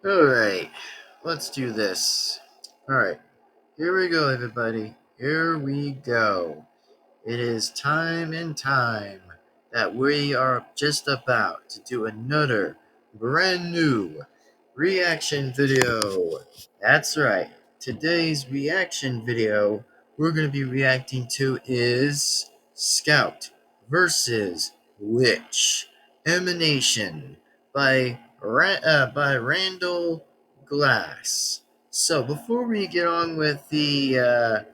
Alright, let's do this. Alright, here we go, everybody. Here we go. It is time and time that we are just about to do another brand new reaction video. That's right. Today's reaction video we're going to be reacting to is Scout versus Witch Emanation by Randall Glass. So before we get on with the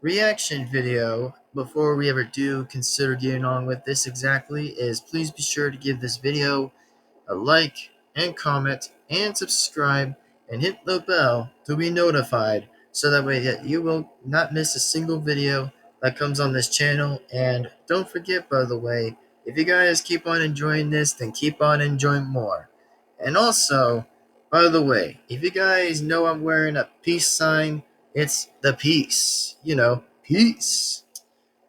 reaction video, before we ever do consider getting on with this exactly, is please be sure to give this video a like and comment and subscribe and hit the bell to be notified so that way that you will not miss a single video that comes on this channel. And don't forget, by the way, if you guys keep on enjoying this, then keep on enjoying more. And also, by the way, if you guys know I'm wearing a peace sign, it's the peace, peace.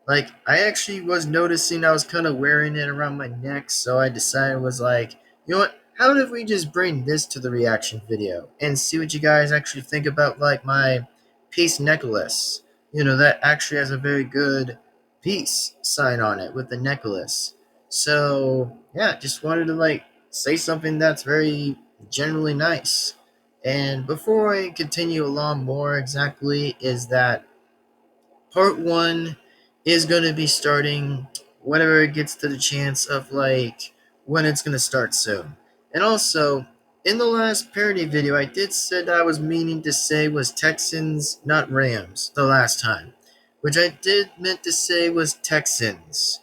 Like, I actually was noticing I was kind of wearing it around my neck, so I decided was like, you know what? How if we just bring this to the reaction video and see what you guys actually think about, like, my peace necklace? That actually has a very good peace sign on it with the necklace. So, yeah, just wanted to, like, say something that's very generally nice. And before I continue along more exactly, is that part one is going to be starting whenever it gets to the chance of like when it's going to start soon. And also, in the last parody video, I did say that I was meaning to say was Texans, not Rams, the last time. Which I did meant to say was Texans.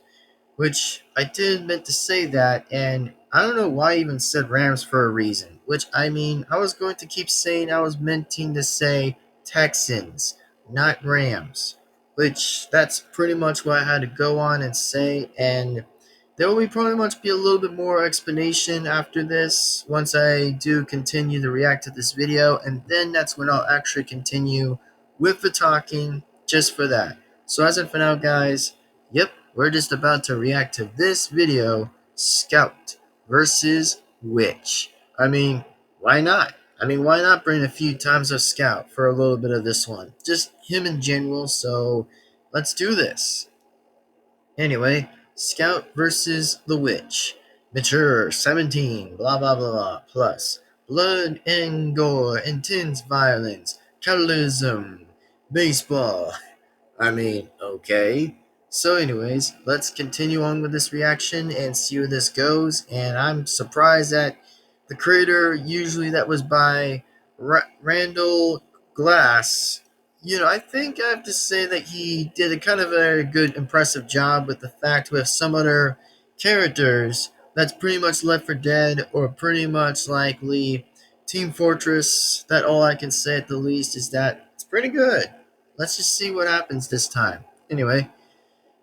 Which I did meant to say that, and I don't know why I even said Rams for a reason. Which, I mean, I was going to keep saying I was meaning to say Texans, not Rams. Which, that's pretty much what I had to go on and say, and there will probably much be a little bit more explanation after this, once I do continue to react to this video, and then that's when I'll actually continue with the talking, just for that. So as of for now, guys, yep, we're just about to react to this video, Scout versus Witch. I mean, why not? Why not bring a few times of Scout for a little bit of this one? Just him in general, so let's do this. Anyway, Scout versus the Witch. Mature, 17, blah blah blah, plus. Blood and gore, intense violence, capitalism, baseball. Okay. So anyways, let's continue on with this reaction and see where this goes. And I'm surprised that the creator, usually that was by Randall Glass, I think I have to say that he did a kind of a good, impressive job with the fact with some other characters that's pretty much Left 4 Dead or pretty much likely Team Fortress. That all I can say at the least is that it's pretty good. Let's just see what happens this time. Anyway,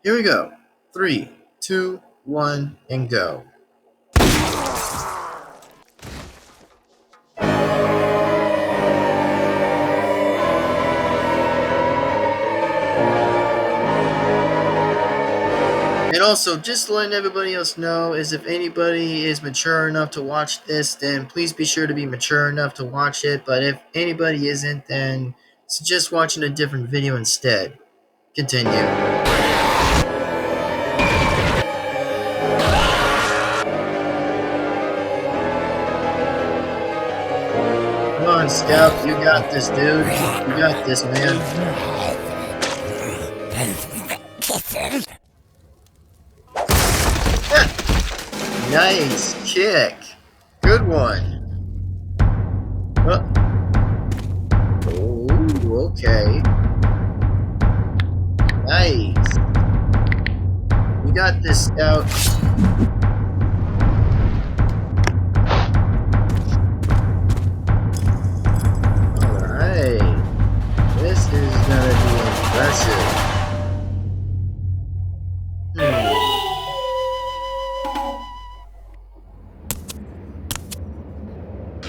here we go. 3, 2, 1, and go. And also, just letting everybody else know is if anybody is mature enough to watch this, then please be sure to be mature enough to watch it. But if anybody isn't, then suggest watching a different video instead. Continue. Come on, Scout. You got this, dude. You got this, man. Nice kick. Good one. Oh, okay. Nice. You got this, Scout. Alright. This is gonna be impressive.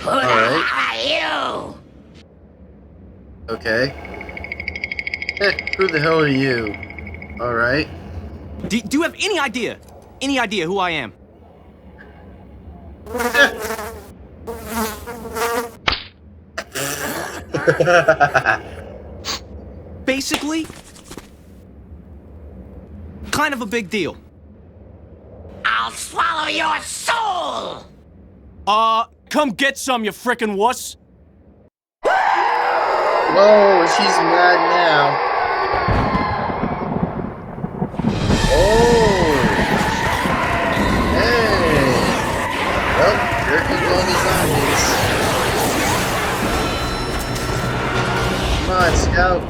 Who the hell are you? Okay. Who the hell are you? Alright. Do you have any idea who I am? Basically, kind of a big deal. I'll swallow your soul! Come get some, you frickin' wuss! Whoa, she's mad now. Oh! Hey! Well, here comes all the zombies. Come on, Scout.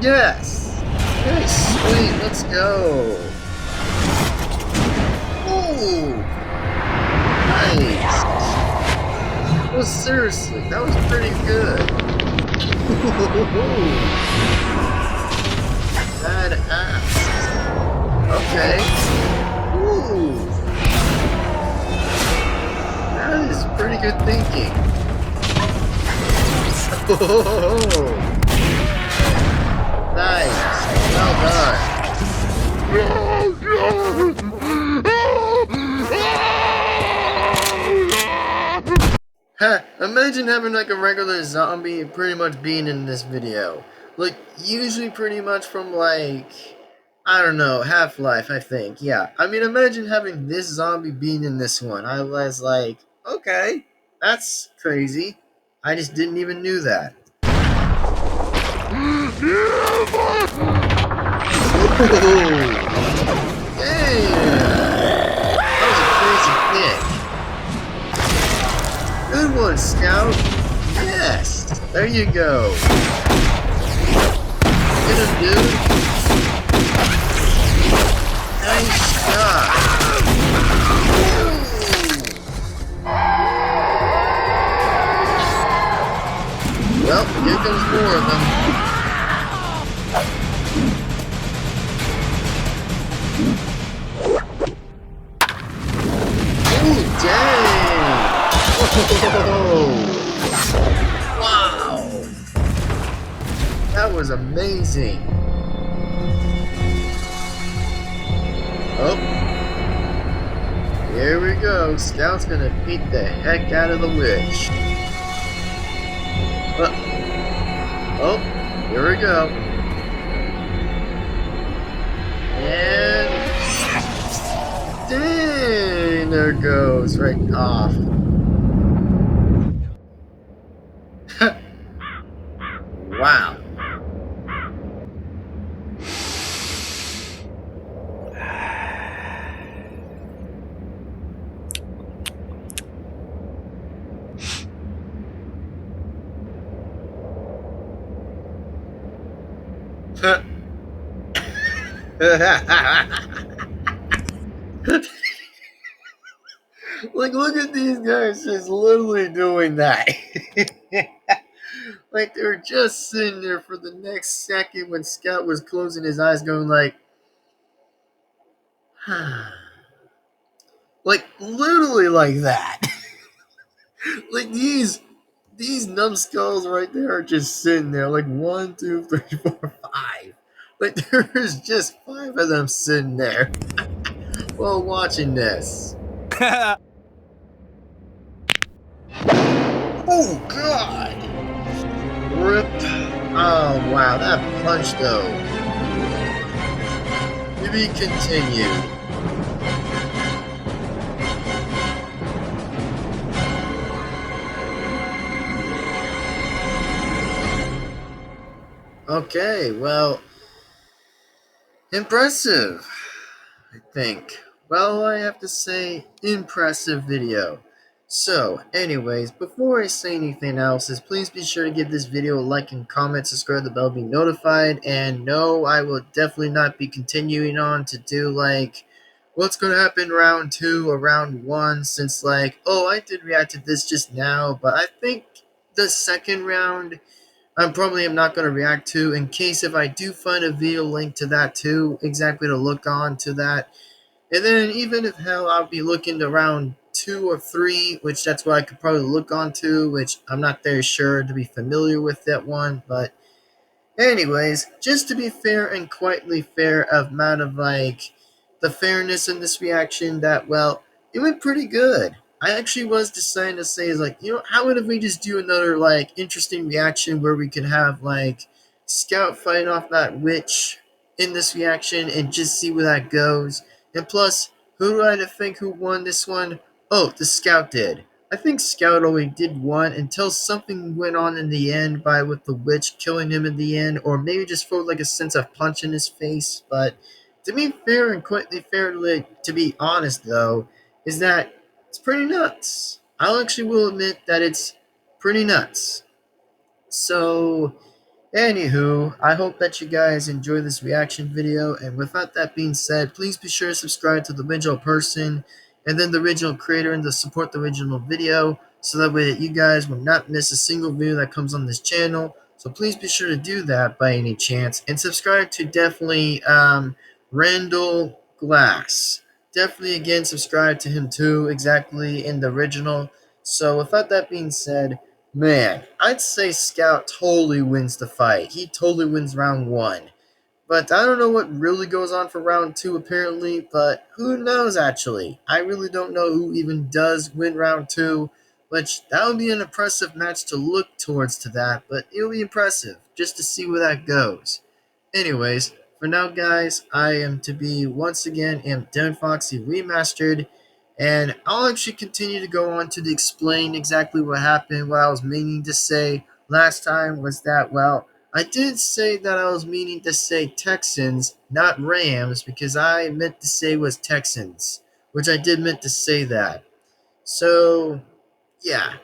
Yes! Hey, sweet, let's go. Ooh! Nice! Well, seriously, that was pretty good. Badass. Okay. Ooh. That is pretty good thinking. Oh. Nice. Well done. Ha! Imagine having like a regular zombie pretty much being in this video. Like, usually pretty much from like, I don't know, Half-Life, I think. Yeah. I mean, imagine having this zombie being in this one. I was like, okay, that's crazy. I just didn't even knew that. Oh, damn! That was a crazy kick. Good one, Scout. Yes. There you go. Get him, dude. Nice shot. Well, here comes more of them. Ooh, dang! Whoa! Wow! That was amazing. Oh, here we go. Scout's gonna beat the heck out of the witch. Oh, here we go. And dang, there goes right off. Wow. Like, look at these guys just literally doing that. Like, they were just sitting there for the next second when Scout was closing his eyes, going like, like, literally like that. Like, these numbskulls right there are just sitting there, like 1, 2, 3, 4, 5. Like, there's just 5 of them sitting there while watching this. Oh, God! Rip. Oh, wow, that punch, though. To be continued. Okay, well, impressive, I think. Well, I have to say, impressive video. So, anyways, before I say anything else, please be sure to give this video a like and comment, subscribe, the bell, be notified, and no, I will definitely not be continuing on to do, like, what's going to happen round 2 or round 1, since, like, oh, I did react to this just now, but I think the second round I probably am not going to react to, in case if I do find a video link to that too, exactly to look on to that. And then even if hell, I'll be looking to round 2 or 3, which that's what I could probably look on to, which I'm not very sure to be familiar with that one. But anyways, just to be fair and quietly fair of amount of like the fairness in this reaction, that well, it went pretty good. I actually was deciding to say is like, how would if we just do another like interesting reaction where we could have like Scout fighting off that witch in this reaction and just see where that goes. And plus, who do I think who won this one? Oh, the Scout did. I think Scout only did one until something went on in the end by with the witch killing him in the end, or maybe just felt like a sense of punch in his face. But to be fair and quite fairly, to be honest though, is that it's pretty nuts. I'll actually will admit that it's pretty nuts. So, anywho, I hope that you guys enjoy this reaction video. And without that being said, please be sure to subscribe to the original person and then the original creator and to support the original video so that way that you guys will not miss a single video that comes on this channel. So please be sure to do that by any chance and subscribe to definitely Randall Glass. Definitely again subscribe to him too, exactly in the original. So without that being said, man, I'd say Scout totally wins the fight. He totally wins round one. But I don't know what really goes on for round two, apparently. But who knows, actually? I really don't know who even does win round two. Which, that would be an impressive match to look towards to that. But it'll be impressive, just to see where that goes. Anyways, for now, guys, I am to be once again am Devin-Foxy Remastered, and I'll actually continue to go on to explain exactly what happened. What I was meaning to say last time was that, well, I did say that I was meaning to say Texans, not Rams, because I meant to say was Texans, which I did meant to say that. So, yeah,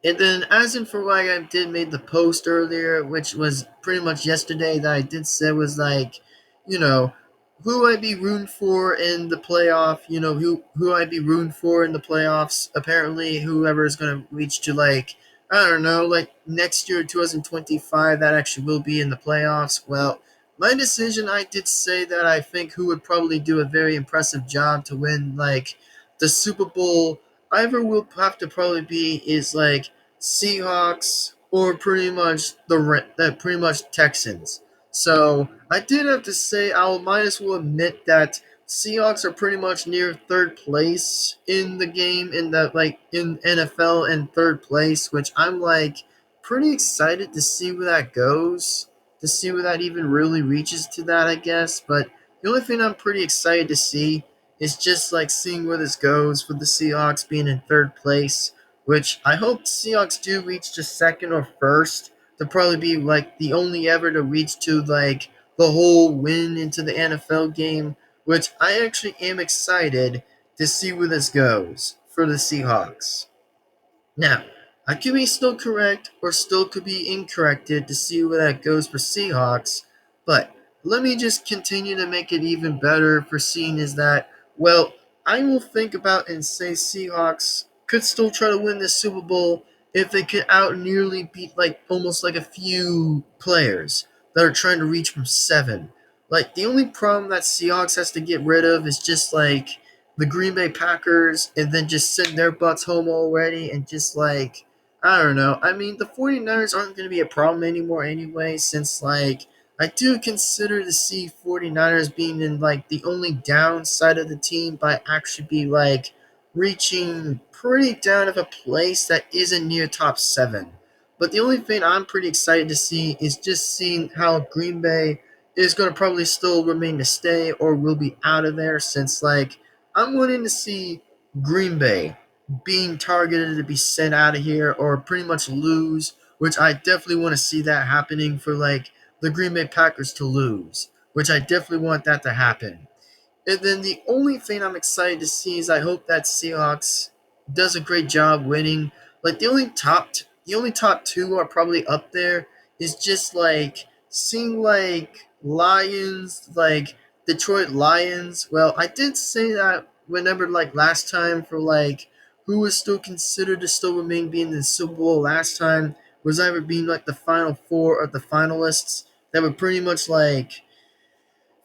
and then, as in for why I did made the post earlier, which was pretty much yesterday, that I did say was like, you know, who I'd be rooting for in the playoff. Who I'd be rooting for in the playoffs. Apparently, whoever is going to reach to like, I don't know, like next year, 2025, that actually will be in the playoffs. Well, my decision, I did say that I think who would probably do a very impressive job to win like the Super Bowl. Either will have to probably be is like Seahawks or pretty much Texans. So I did have to say I will might as well admit that Seahawks are pretty much near third place in the game in the like in NFL in third place, which I'm like pretty excited to see where that goes, to see where that even really reaches to that, I guess. But the only thing I'm pretty excited to see is just like seeing where this goes with the Seahawks being in third place, which I hope the Seahawks do reach to second or first to probably be like the only ever to reach to like the whole win into the NFL game, which I actually am excited to see where this goes for the Seahawks. Now, I could be still correct or still could be incorrected to see where that goes for Seahawks, but let me just continue to make it even better for seeing is that, well, I will think about and say Seahawks could still try to win this Super Bowl if they could out nearly beat like almost like a few players that are trying to reach from seven. Like the only problem that Seahawks has to get rid of is just like the Green Bay Packers and then just send their butts home already and just like I don't know. I mean, the 49ers aren't going to be a problem anymore anyway since like I do consider the C 49ers being in like the only downside of the team by actually be like reaching pretty down of a place that isn't near top 7. But the only thing I'm pretty excited to see is just seeing how Green Bay is going to probably still remain to stay or will be out of there since like I'm wanting to see Green Bay being targeted to be sent out of here or pretty much lose, which I definitely want to see that happening for like the Green Bay Packers to lose, which I definitely want that to happen. And then the only thing I'm excited to see is I hope that Seahawks does a great job winning. Like the only top two are probably up there is just like seeing like Lions, like Detroit Lions. Well, I did say that whenever like last time for like who was still considered to still remain being in the Super Bowl last time was either being like the final four of the finalists that were pretty much like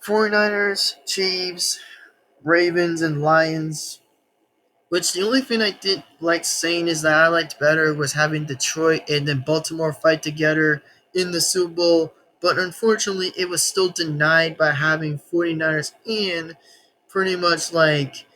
49ers, Chiefs, Ravens, and Lions. Which the only thing I did like saying is that I liked better was having Detroit and then Baltimore fight together in the Super Bowl. But unfortunately, it was still denied by having 49ers and pretty much like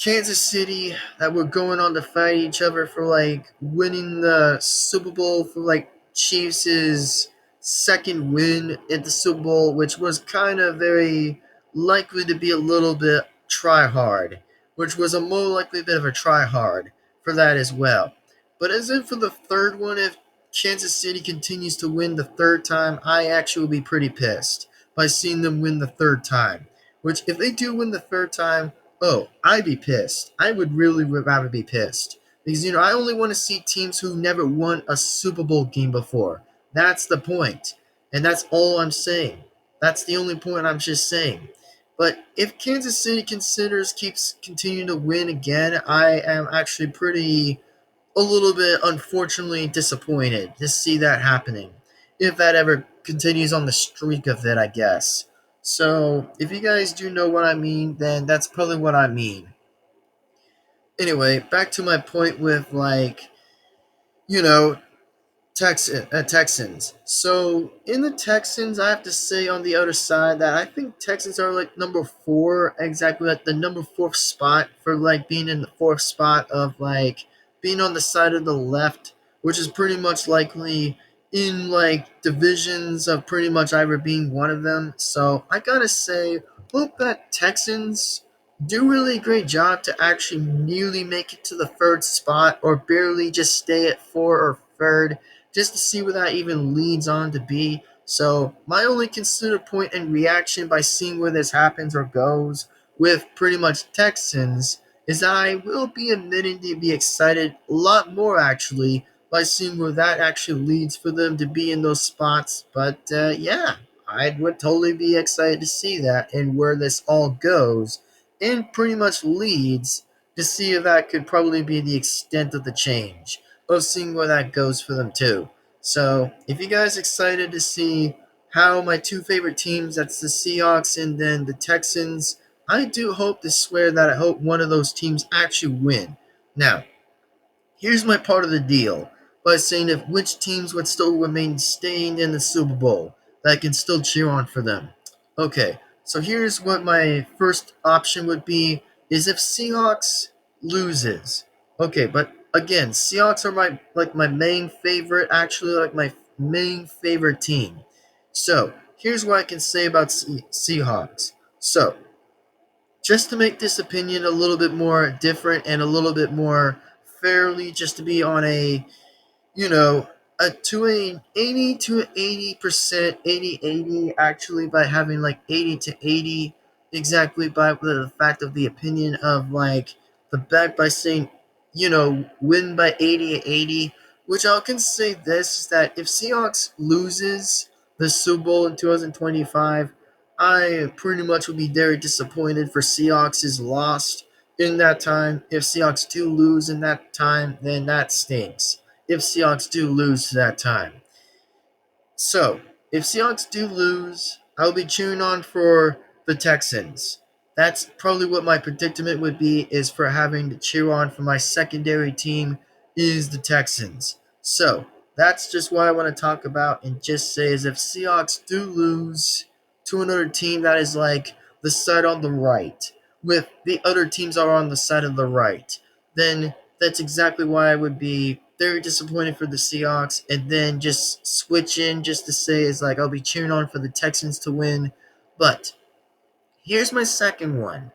Kansas City that were going on to fight each other for like winning the Super Bowl for like Chiefs' second win at the Super Bowl, which was kind of very likely to be a little bit try hard, which was a more likely bit of a try hard for that as well. But as in for the third one, if Kansas City continues to win the third time, I actually will be pretty pissed by seeing them win the third time. Which, if they do win the third time, oh, I'd be pissed. I would really rather be pissed. Because, I only want to see teams who never won a Super Bowl game before. That's the point. And that's all I'm saying. That's the only point I'm just saying. But if Kansas City keeps continuing to win again, I am actually pretty a little bit unfortunately disappointed to see that happening. If that ever continues on the streak of it, I guess. So, if you guys do know what I mean, then that's probably what I mean. Anyway, back to my point with, like, you know, Texans. So in the Texans, I have to say on the other side that I think Texans are like number four, exactly like the number fourth spot for like being in the fourth spot of like being on the side of the left, which is pretty much likely in like divisions of pretty much either being one of them. So I gotta say, hope that Texans do really great job to actually nearly make it to the third spot or barely just stay at four or third just to see where that even leads on to be. So, my only considered point and reaction by seeing where this happens or goes with pretty much Texans is that I will be admitting to be excited a lot more actually by seeing where that actually leads for them to be in those spots. But yeah, I would totally be excited to see that and where this all goes and pretty much leads to see if that could probably be the extent of the change of seeing where that goes for them too. So, if you guys excited to see how my two favorite teams, that's the Seahawks and then the Texans, I do hope to swear that I hope one of those teams actually win. Now, here's my part of the deal by saying if which teams would still remain staying in the Super Bowl that I can still cheer on for them. Okay, so here's what my first option would be is if Seahawks loses. Okay, but again, Seahawks are my main favorite, actually like my main favorite team. So, here's what I can say about Seahawks. So, just to make this opinion a little bit more different and a little bit more fairly, just to be on a you know, to a 80 to 80%, 80 actually, by having like 80 to 80 exactly by the fact of the opinion of like the bet by saying, win by 80, which I can say this is that if Seahawks loses the Super Bowl in 2025, I pretty much would be very disappointed for Seahawks is lost in that time. If Seahawks do lose in that time, then that stinks if Seahawks do lose that time. So, if Seahawks do lose, I'll be cheering on for the Texans. That's probably what my predicament would be is for having to cheer on for my secondary team is the Texans. So, that's just what I want to talk about and just say is if Seahawks do lose to another team that is like the side on the right, with the other teams are on the side of the right, then that's exactly why I would be very disappointed for the Seahawks, and then just switch in just to say is like I'll be cheering on for the Texans to win. But here's my second one.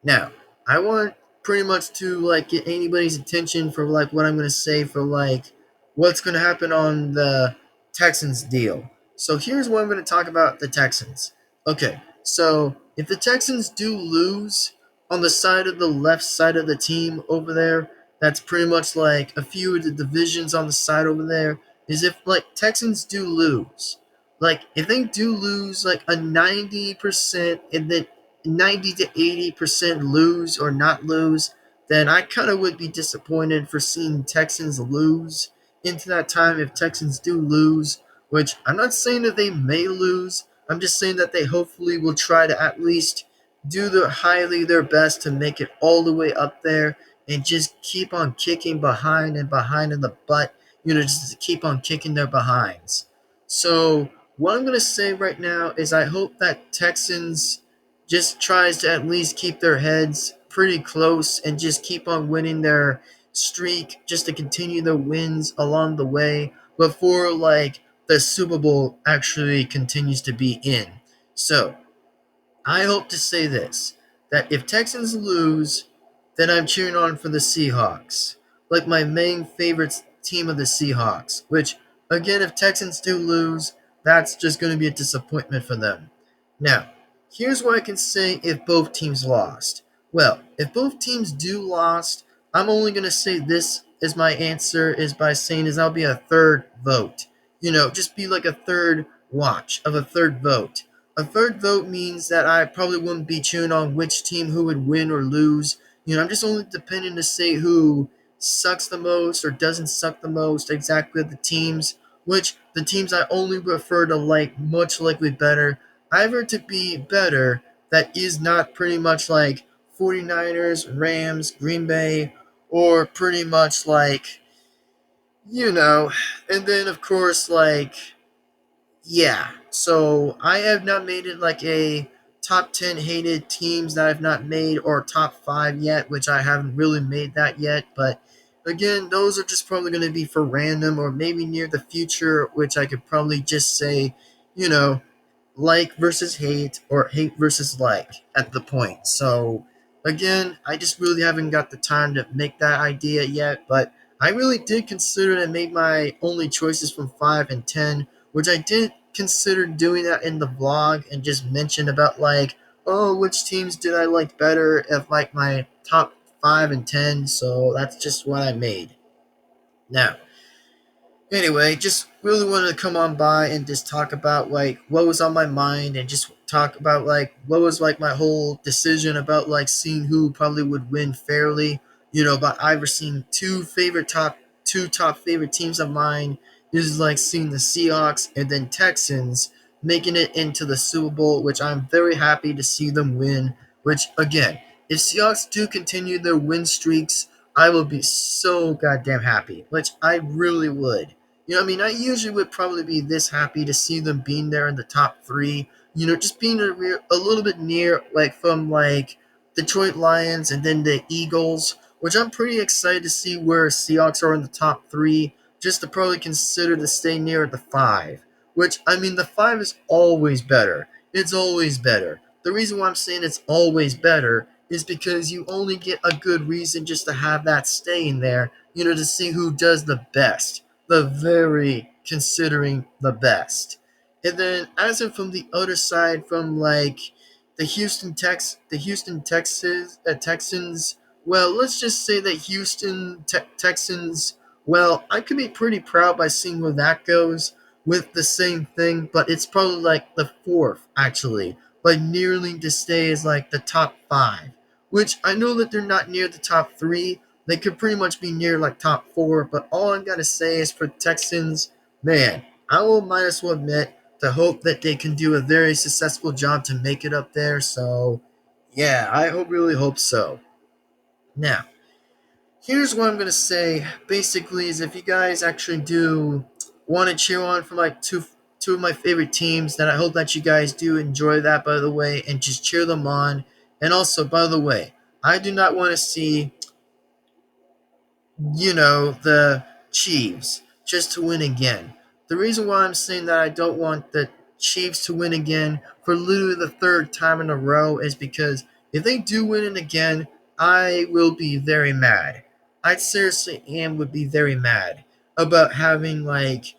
Now, I want pretty much to like get anybody's attention for like what I'm gonna say for like what's gonna happen on the Texans deal. So here's what I'm gonna talk about the Texans. Okay, so if the Texans do lose on the side of the left side of the team over there, that's pretty much like a few of the divisions on the side over there, is if like Texans do lose. Like if they do lose like a 90% and then 90 to 80% lose or not lose, then I kind of would be disappointed for seeing Texans lose into that time if Texans do lose, which I'm not saying that they may lose. I'm just saying that they hopefully will try to at least do their best to make it all the way up there and just keep on kicking behind and behind in the butt, just to keep on kicking their behinds. So what I'm going to say right now is I hope that Texans just tries to at least keep their heads pretty close and just keep on winning their streak just to continue their wins along the way before like the Super Bowl actually continues to be in. So I hope to say this, that if Texans lose, then I'm cheering on for the Seahawks. Like my main favorite team of the Seahawks, which, again, if Texans do lose, that's just going to be a disappointment for them. Now, here's what I can say if both teams lost. Well, if both teams do lost, I'm only going to say this as my answer is by saying is I'll be a third vote. Just be like a third watch of a third vote. A third vote means that I probably wouldn't be cheering on which team who would win or lose. I'm just only depending to say who sucks the most or doesn't suck the most exactly the teams, which the teams I only prefer to like much likely better, either to be better that is not pretty much like 49ers, Rams, Green Bay, or pretty much like, and then of course like yeah, so I have not made it like a top 10 hated teams that I've not made or top 5 yet, which I haven't really made that yet. But again, those are just probably going to be for random or maybe near the future, which I could probably just say, you know, like versus hate or hate versus like at the point. So again, I just really haven't got the time to make that idea yet, but I really did consider and made my only choices from 5 and 10, which I did consider doing that in the vlog and just mention about like, oh, which teams did I like better of like my top 5 and 10. So that's just what I made. Now, anyway, just really wanted to come on by and just talk about like what was on my mind and just talk about like what was like my whole decision about like seeing who probably would win fairly. About either seeing two top favorite teams of mine. This is like seeing the Seahawks and then Texans making it into the Super Bowl, which I'm very happy to see them win. Which again, if Seahawks do continue their win streaks, I will be so goddamn happy, which I really would. I usually would probably be this happy to see them being there in the top 3. Just being a little bit near, like from like Detroit Lions and then the Eagles, which I'm pretty excited to see where Seahawks are in the top 3, just to probably consider to stay near the 5. Which the 5 is always better. It's always better. The reason why I'm saying it's always better is because you only get a good reason just to have that staying there, to see who does the best, the very considering the best. And then as in from the other side, from like the Houston Texans. Well, let's just say that Texans. Well, I could be pretty proud by seeing where that goes with the same thing, but it's probably like the 4th actually, but nearly to stay as like the top 5, which I know that they're not near the top 3. They could pretty much be near like top 4, but all I gotta say is for Texans, man, I will might as well admit to hope that they can do a very successful job to make it up there. So, yeah, really hope so. Now, here's what I'm gonna say. Basically, is if you guys actually do want to cheer on for like two of my favorite teams, then I hope that you guys do enjoy that. By the way, and just cheer them on. And also, by the way, I do not want to see the Chiefs just to win again. The reason why I'm saying that I don't want the Chiefs to win again for literally the 3rd time in a row is because if they do win it again, I will be very mad. I seriously would be very mad about having like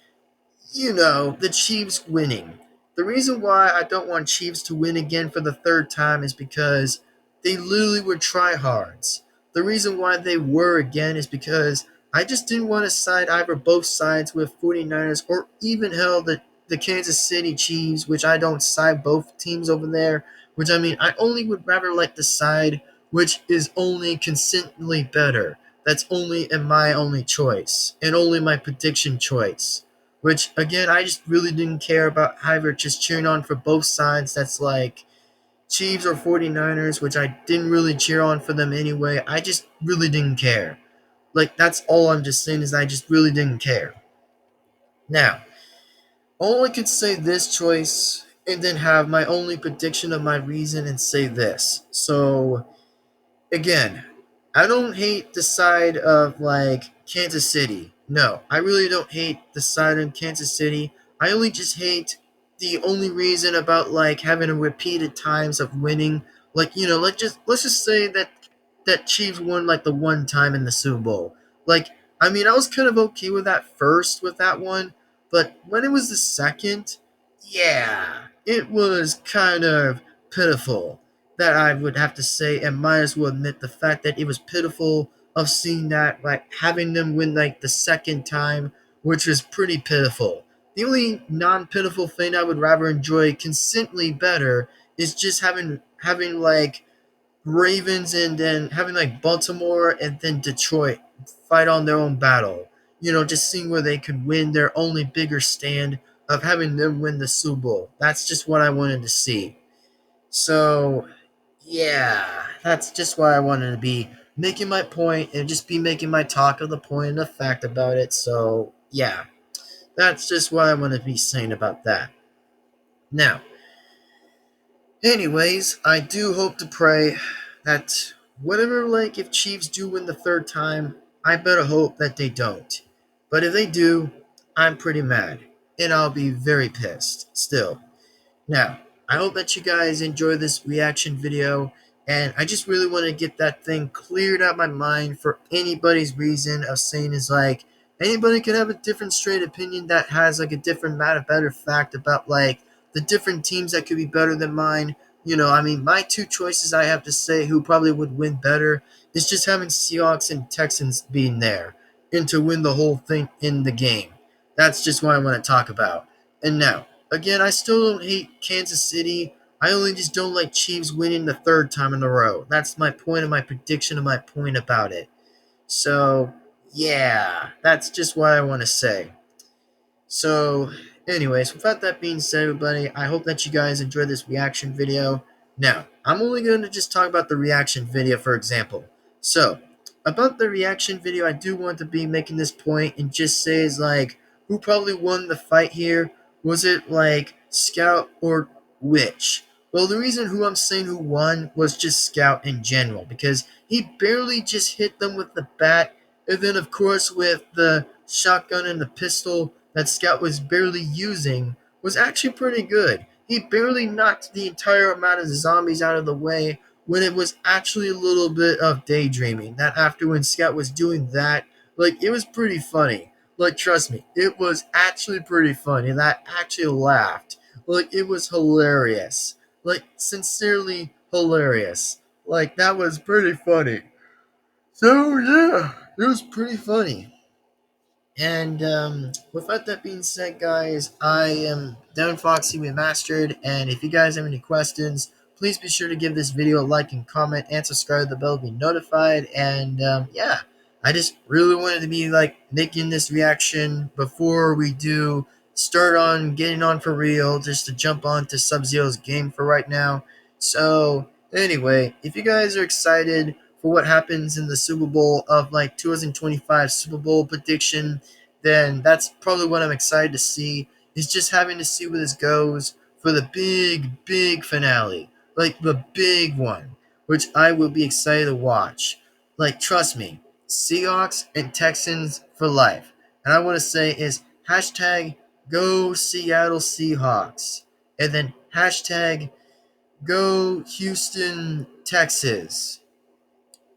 the Chiefs winning. The reason why I don't want Chiefs to win again for the 3rd time is because they literally were tryhards. The reason why they were again is because I just didn't want to side either both sides with 49ers or even hell the Kansas City Chiefs, which I don't side both teams over there. Which I only would rather like the side which is only consistently better. That's only in my only choice and only my prediction choice. Which again, I just really didn't care about either just cheering on for both sides. That's like Chiefs or 49ers, which I didn't really cheer on for them anyway. I just really didn't care. Like, that's all I'm just saying is I just really didn't care. Now, all I could say this choice and then have my only prediction of my reason and say this. So, again, I don't hate the side of like Kansas City. No, I really don't hate the side of Kansas City. I only just hate the only reason about like having a repeated times of winning. Like, let's just say that Chiefs won like the one time in the Super Bowl. Like, I mean, I was kind of okay with that first with that one, but when it was the second, yeah, it was kind of pitiful, that I would have to say, and might as well admit the fact that it was pitiful of seeing that, like having them win like the second time, which was pretty pitiful. The only non-pitiful thing I would rather enjoy consistently better is just having like Ravens and then having like Baltimore and then Detroit fight on their own battle. Just seeing where they could win their only bigger stand of having them win the Super Bowl. That's just what I wanted to see. So, yeah, that's just why I wanted to be making my point and just be making my talk of the point and the fact about it. So, yeah, that's just what I want to be saying about that. Now, anyways, I do hope to pray that whatever, like, if Chiefs do win the third time, I better hope that they don't. But if they do, I'm pretty mad. And I'll be very pissed still. Now, I hope that you guys enjoy this reaction video, and I just really want to get that thing cleared out my mind for anybody's reason of saying is like anybody can have a different straight opinion that has like a different matter better fact about like the different teams that could be better than mine. I mean, my two choices I have to say who probably would win better is just having Seahawks and Texans being there and to win the whole thing in the game. That's just what I want to talk about. And now, again, I still don't hate Kansas City. I only just don't like Chiefs winning the third time in a row. That's my point of my prediction and my point about it. So, yeah, that's just what I want to say. So, anyways, without that being said, everybody, I hope that you guys enjoyed this reaction video. Now, I'm only going to just talk about the reaction video, for example. So, about the reaction video, I do want to be making this point and just say is like, who probably won the fight here? Was it like Scout or Witch? Well, the reason who I'm saying who won was just Scout in general, because he barely just hit them with the bat, and then of course with the shotgun and the pistol that Scout was barely using was actually pretty good. He barely knocked the entire amount of zombies out of the way when it was actually a little bit of daydreaming. That after when Scout was doing that, like it was pretty funny. Like trust me, it was actually pretty funny. And I actually laughed. Like it was hilarious. Like sincerely hilarious. Like that was pretty funny. So yeah, it was pretty funny. And without that being said, guys, I am Devin-Foxy Remastered, and if you guys have any questions, please be sure to give this video a like and comment, and subscribe to the bell to be notified. And yeah, I just really wanted to be like making this reaction before we do start on getting on for real, just to jump on to Sub-Zero's game for right now. So anyway, if you guys are excited for what happens in the Super Bowl of like 2025 Super Bowl prediction, then that's probably what I'm excited to see. Is just having to see where this goes for the big, big finale, like the big one, which I will be excited to watch. Like, trust me, Seahawks and Texans for life. And I want to say is hashtag go Seattle Seahawks, and then hashtag go Houston, Texas,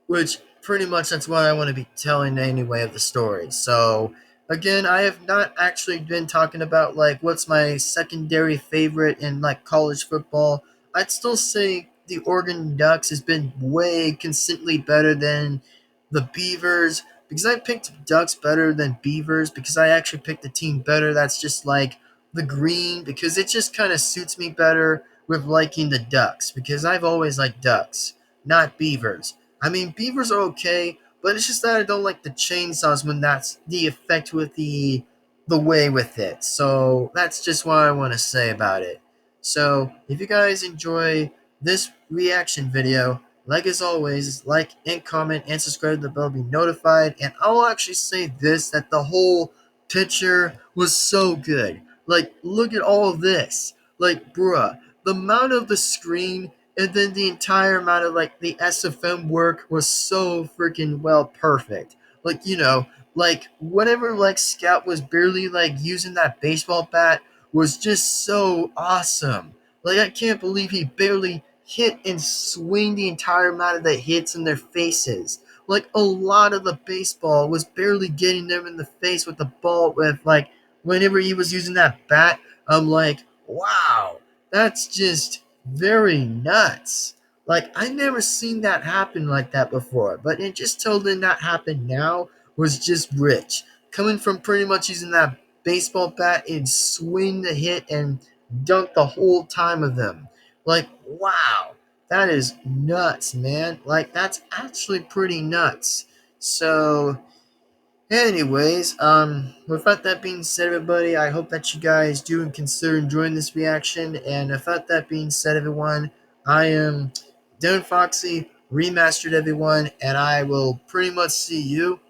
which pretty much that's what I want to be telling anyway of the story. So again, I have not actually been talking about like what's my secondary favorite in like college football. I'd still say the Oregon Ducks has been way consistently better than the Beavers, because I picked Ducks better than Beavers because I actually picked the team better. That's just like the green, because it just kind of suits me better with liking the Ducks, because I've always liked Ducks, not Beavers. I mean, beavers are okay, but it's just that I don't like the chainsaws when that's the effect with the way with it. So that's just what I want to say about it. So if you guys enjoy this reaction video, like as always, like and comment and subscribe to the bell to be notified. And I'll actually say this, that the whole picture was so good. Like, look at all of this. Like, bruh, the amount of the screen and then the entire amount of like the SFM work was so freaking well perfect. Like, like whatever like Scout was barely like using that baseball bat was just so awesome. Like, I can't believe he barely hit and swing the entire amount of the hits in their faces. Like, a lot of the baseball was barely getting them in the face with the ball. With like, whenever he was using that bat, I'm like, wow, that's just very nuts. Like, I never seen that happen like that before, but it just totally not happen now was just rich. Coming from pretty much using that baseball bat and swing the hit and dunk the whole time of them. Like, wow, that is nuts, man. Like, that's actually pretty nuts. So, anyways, without that being said, everybody, I hope that you guys do and consider enjoying this reaction. And without that being said, everyone, I am Devin-Foxy, Remastered, everyone, and I will pretty much see you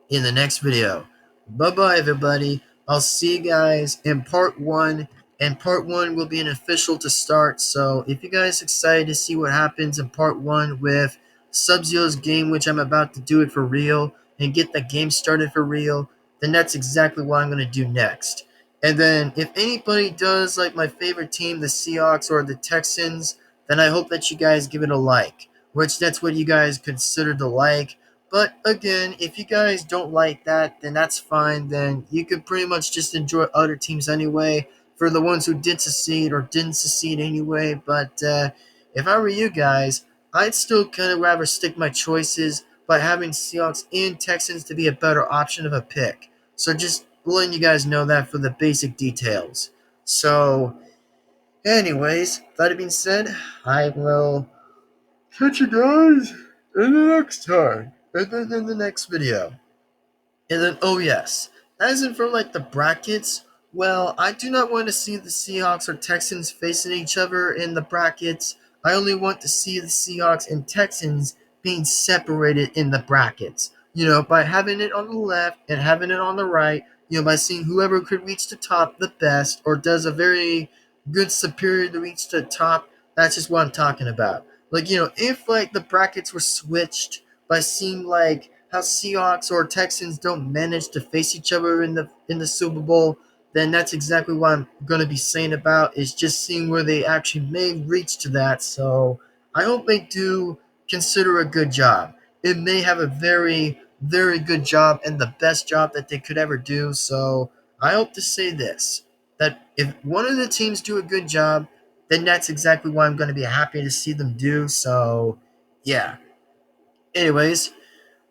in the next video. Bye bye, everybody. I'll see you guys in part one, and part one will be an official to start. So if you guys are excited to see what happens in part one with Sub-Zero's game, which I'm about to do it for real and get the game started for real, then that's exactly what I'm going to do next. And then if anybody does like my favorite team, the Seahawks or the Texans, then I hope that you guys give it a like, which that's what you guys consider to like. But again, if you guys don't like that, then that's fine. Then you could pretty much just enjoy other teams anyway. For the ones who did succeed or didn't succeed anyway. But if I were you guys, I'd still kind of rather stick my choices by having Seahawks and Texans to be a better option of a pick. So just letting you guys know that for the basic details. So, anyways, that being said, I will catch you guys in the next time. And then in the next video. And then, oh yes, as in for like the brackets, well, I do not want to see the Seahawks or Texans facing each other in the brackets. I only want to see the Seahawks and Texans being separated in the brackets. By having it on the left and having it on the right, by seeing whoever could reach the top the best or does a very good superior to reach the top. That's just what I'm talking about. Like, if like the brackets were switched by seeing like how Seahawks or Texans don't manage to face each other in the Super Bowl, then that's exactly what I'm going to be saying about is just seeing where they actually may reach to that. So I hope they do consider a good job. It may have a very, very good job and the best job that they could ever do. So I hope to say this, that if one of the teams do a good job, then that's exactly what I'm going to be happy to see them do. So yeah. Anyways,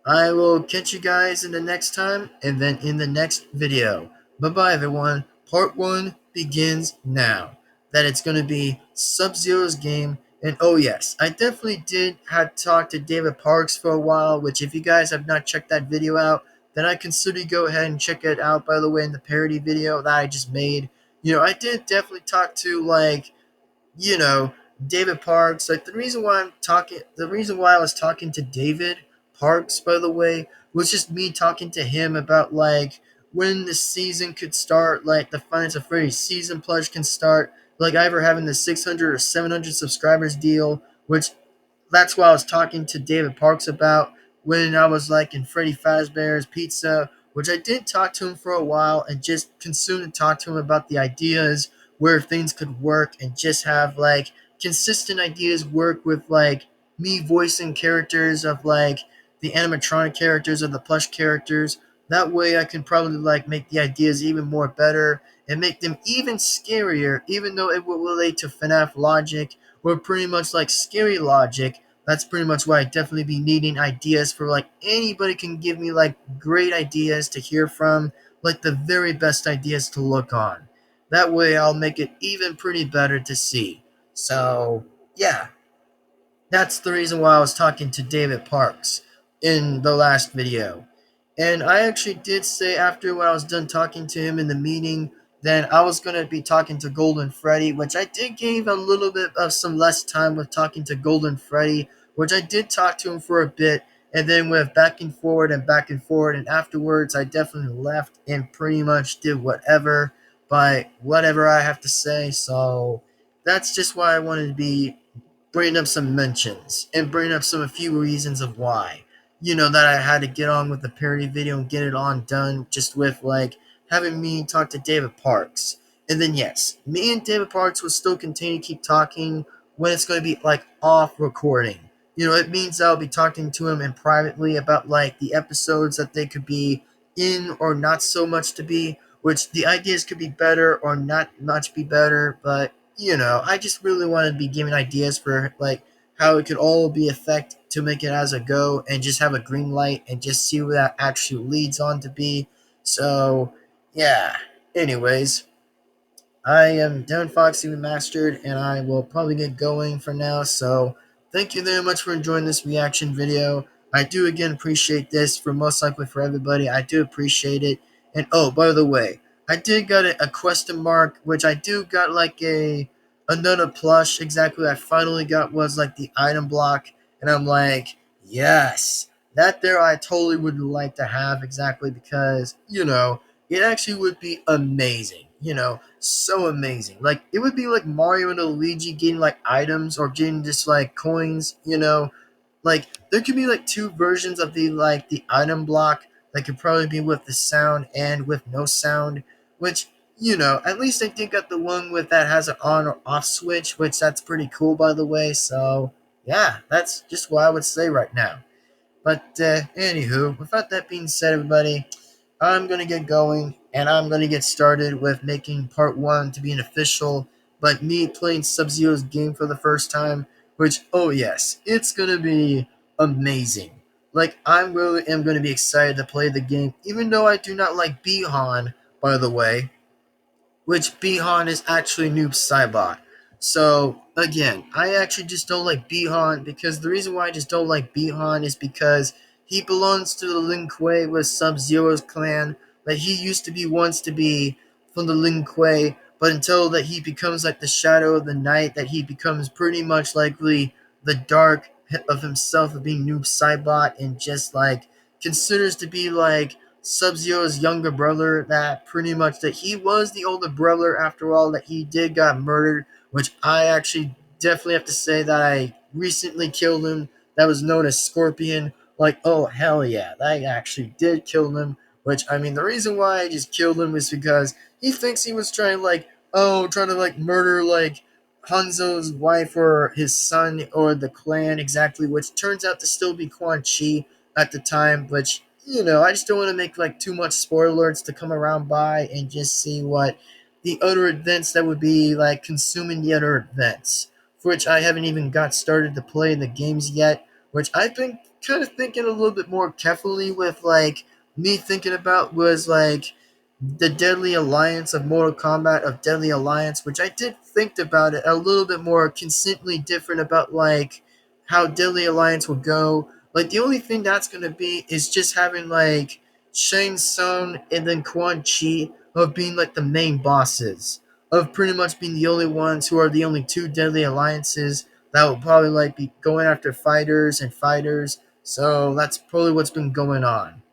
I will catch you guys in the next time and then in the next video. Bye-bye, everyone. Part 1 begins now. That it's going to be Sub-Zero's game. And oh yes, I definitely did have talked to David Parks for a while, which if you guys have not checked that video out, then I consider you go ahead and check it out, by the way, in the parody video that I just made. I did definitely talk to, like, you know, David Parks. Like the reason why I was talking to David Parks, by the way, was just me talking to him about like when the season could start, like the Finance of Freddy season pledge can start, like either having the 600 or 700 subscribers deal, which that's what I was talking to David Parks about when I was like in Freddy Fazbear's Pizza, which I did talk to him for a while and just consume and talk to him about the ideas where things could work and just have like consistent ideas work with like me voicing characters of like the animatronic characters or the plush characters. That way I can probably like make the ideas even more better and make them even scarier, even though it will relate to FNAF logic or pretty much like scary logic. That's pretty much why I definitely be needing ideas for like anybody can give me like great ideas to hear from, like the very best ideas to look on. That way I'll make it even pretty better to see. So yeah, that's the reason why I was talking to David Parks in the last video. And I actually did say after when I was done talking to him in the meeting, then I was going to be talking to Golden Freddy, which I did give a little bit of some less time with talking to Golden Freddy, which I did talk to him for a bit, and then went back and forward, and afterwards I definitely left and pretty much did whatever by whatever I have to say. So that's just why I wanted to be bring up some mentions and bring up a few reasons of why. That I had to get on with the parody video and get it on done just with like having me talk to David Parks. And then yes, me and David Parks will still continue to keep talking when it's going to be like off recording. It means I'll be talking to him and privately about like the episodes that they could be in or not so much to be, which the ideas could be better or not much be better, but I just really want to be giving ideas for like how it could all be effect to make it as a go and just have a green light and just see what that actually leads on to be. So yeah. Anyways, I am Devin-Foxy Remastered, and I will probably get going for now. So, thank you very much for enjoying this reaction video. I do again appreciate this for most likely for everybody. I do appreciate it. And oh, by the way, I did got a question mark, which I do got like another plush. Exactly what I finally got was like the item block, and I'm like, yes, that there I totally would like to have exactly because it actually would be amazing. So amazing. Like it would be like Mario and Luigi getting like items or getting just like coins. Like there could be like two versions of the item block that could probably be with the sound and with no sound, which at least I did got the one with that has an on or off switch, which that's pretty cool by the way. So yeah, that's just what I would say right now. But anywho, without that being said, everybody, I'm going to get going and I'm going to get started with making part one to be an official, but me playing Sub-Zero's game for the first time, which, oh yes, it's going to be amazing. Like, I really am going to be excited to play the game, even though I do not like Bihan, by the way, which Bihan is actually Noob Saibot. So again, I actually just don't like Bihan because the reason why I just don't like Bihan is because he belongs to the Lin Kuei with Sub-Zero's clan. Like he used to be wants to be from the Lin Kuei, but until that he becomes like the Shadow of the Night, that he becomes pretty much likely the dark of himself of being Noob Saibot and just like considers to be like Sub-Zero's younger brother, that pretty much that he was the older brother after all, that he did got murdered, which I actually definitely have to say that I recently killed him. That was known as Scorpion. Like, oh hell yeah, I actually did kill him. Which I mean, the reason why I just killed him is because he thinks he was trying like, trying to like murder like Hanzo's wife or his son or the clan exactly, which turns out to still be Quan Chi at the time, which I just don't want to make like too much spoilers to come around by and just see what the other events that would be like consuming the other events, for which I haven't even got started to play the games yet, which I've been kind of thinking a little bit more carefully with like me thinking about was like the Deadly Alliance of Mortal Kombat of Deadly Alliance, which I did think about it a little bit more consistently different about like how Deadly Alliance would go. Like the only thing that's gonna be is just having like Shang Tsung and then Quan Chi of being like the main bosses. Of pretty much being the only ones who are the only two deadly alliances that will probably like be going after fighters and fighters. So that's probably what's been going on.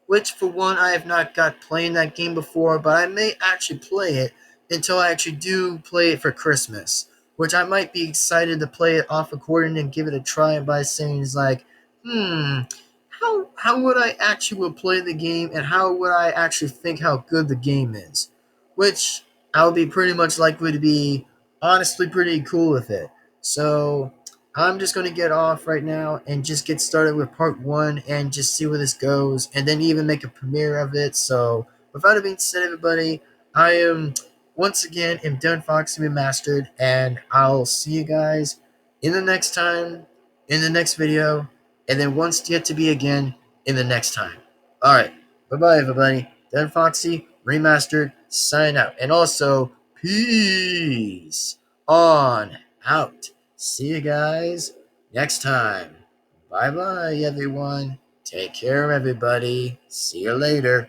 Which, for one, I have not got playing that game before, but I may actually play it until I actually do play it for Christmas. Which I might be excited to play it off recording and give it a try by saying is like, how would I actually would play the game and how would I actually think how good the game is? Which I'll be pretty much likely to be honestly pretty cool with it. So I'm just going to get off right now and just get started with part one and just see where this goes and then even make a premiere of it. So, without it being said, everybody, I am once again am Devin-Foxy Remastered, and I'll see you guys in the next time, in the next video, and then once yet to be again in the next time. Alright, bye bye, everybody. Devin-Foxy Remastered, sign out. And also, peace on out. See you guys next time. Bye bye, everyone. Take care, everybody. See you later.